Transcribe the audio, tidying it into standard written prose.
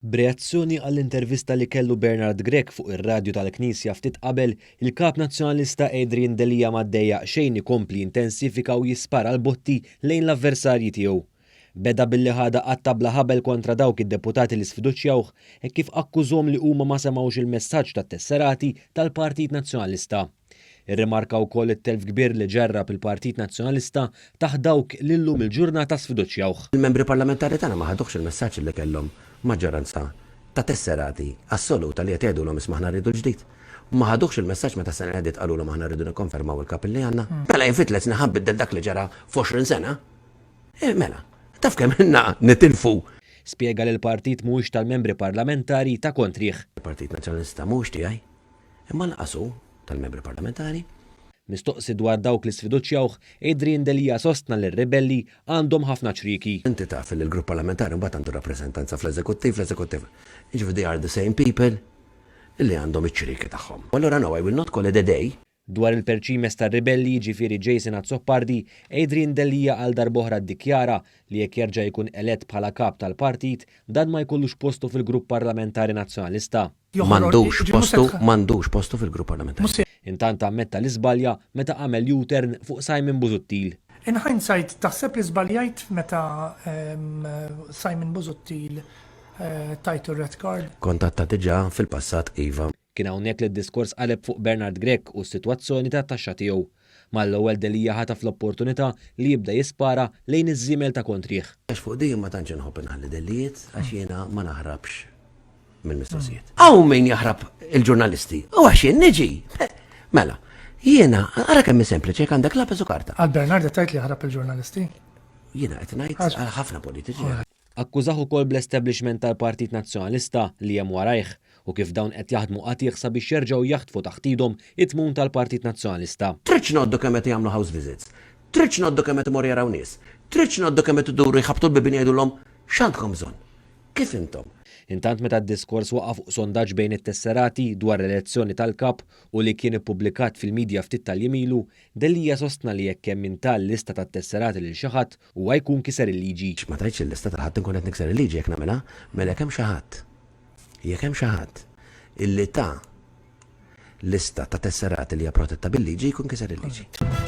B'reazzjoni għall-intervista li kellu Bernard Grech fuq ir-radju tal-Knisja ftit qabel, il-kap nazzjonalista Adrian Delija m'għaddejjaq xejn ikompli intensifika u jispara l-botti lejn l-avversarji tiegħu. Beda billi ħada qatta bla ħabel kontra dawk id-deputati li sfiduċjawh hekk kif akkużhom li huma ma semgħux il-messaġġ tat-tesserati tal-Partit Nazzjonalista. Irrimarka wkoll it-telf kbir li ġarrab il-Partit Nazzjonalista taħt dawk li llum il-ġurnata sfiduċjawh. Il-membri parlamentari tagħna ma ħadux il-messaġġ li kellhom maġġoranza ta' tesserati assoluta li qed jgħidulhom isma' aħna rridu l-ġdid. Ma ħadux il-messaġġ meta sena qegħdit qalulhom aħna rridu nikkonfermaw il-kap li għandna. Mela jinfitlet naħabbidel dak li ġara f'20 sena. Mela, taf kemm inna nitilfu. Spjega li l-partit mhuwiex tal-membri parlamentari ta' kontrih. Il-Partit Nazzjonalista mhux tiegħi, imma naqasu tal-membri parlamentari. Mistoqsi dwar dawk li sfiduċjawh, Adrian Delija sostna li r-rebelli għandhom ħafna ċriki. Inti taf li l-grupp parlamentari mbagħad għandu rappreżentanza fl-eżekuttiv. Jiġifieri they are the same people illi għandhom iċ-ċriki tagħhom. Allura no, I will not call it a day. Dwar il-perċimes tar-rebelli ġifieri Jason Azzopardi, Adrian Delija għal darb'oħra ddikjara li jekk jerġa' jkun elett bħala kap tal-partit dan ma jkollux postu fil-grupp parlamentari nazzjonalista. M'għandux postu fil-grupp parlamentari. Intant ammetta li żbalja meta għamel U-turn fuq Simon Busuttil. In hindsight, taħseb li żbaljajt meta Simon Busuttil tajtu red card? Kontatta diġà fil-passat iva. Kien hawnhekk li d-diskors qaleb fuq Bernard Grech u s-sitwazzjoni tat-taxxa tiegħu. Mal-ewwel Delija ħataf l-opportunità li jibda jispara lejn iż-żiemel ta' kontrih. Għax fuq din ma tantx inħobb inħalli dellijiet għax jiena ma naħrabx mill-mistoqsijiet. Hawn min jaħrab il-ġurnalisti u għax jien niġi. Mela, jiena ara kemm sempliċi jekk għandek lapis u karta. Għal Bernard tajt li ħarab il-ġurnalisti? Jiena qed ngħid għal ħafna politiċi. Akkużaħ ukoll bl-establishment tal-Partit Nazzjonalista li hemm warajh u kif dawn qed jaħdmu qatih sabiex jerġgħu jaħtfu taħt idhom it-tmun tal-Partit Nazzjonalista. Tridx noddu kemm qed jagħmlu house visits. Tridx noddu kemm qed imur jaraw nies. Tridx noddu kemm qed iduru jħabtu l-bibien jgħidulhom x'għandkom bżonn. Kif intom? Intant meta d-diskors waqa' fuq sondaġġ bejn it-tesserati dwar l-elezzjoni tal-kap u li kien ippubblikat fil-medja ftit tal-jimilu, Delija sostna li jekk hemm intal lista tat-tesserati lil xi ħadd huwa jkun kiser il-liġi. Ma tgħidx il-lista tal-ħadd inkun qed nikser il-liġi jekk nagħmilha, mela kemm xi ħadd. Jekk hemm xi ħadd illi ta' lista ta' tesserati li hija protetta bil-liġi jkun kiser il-liġi.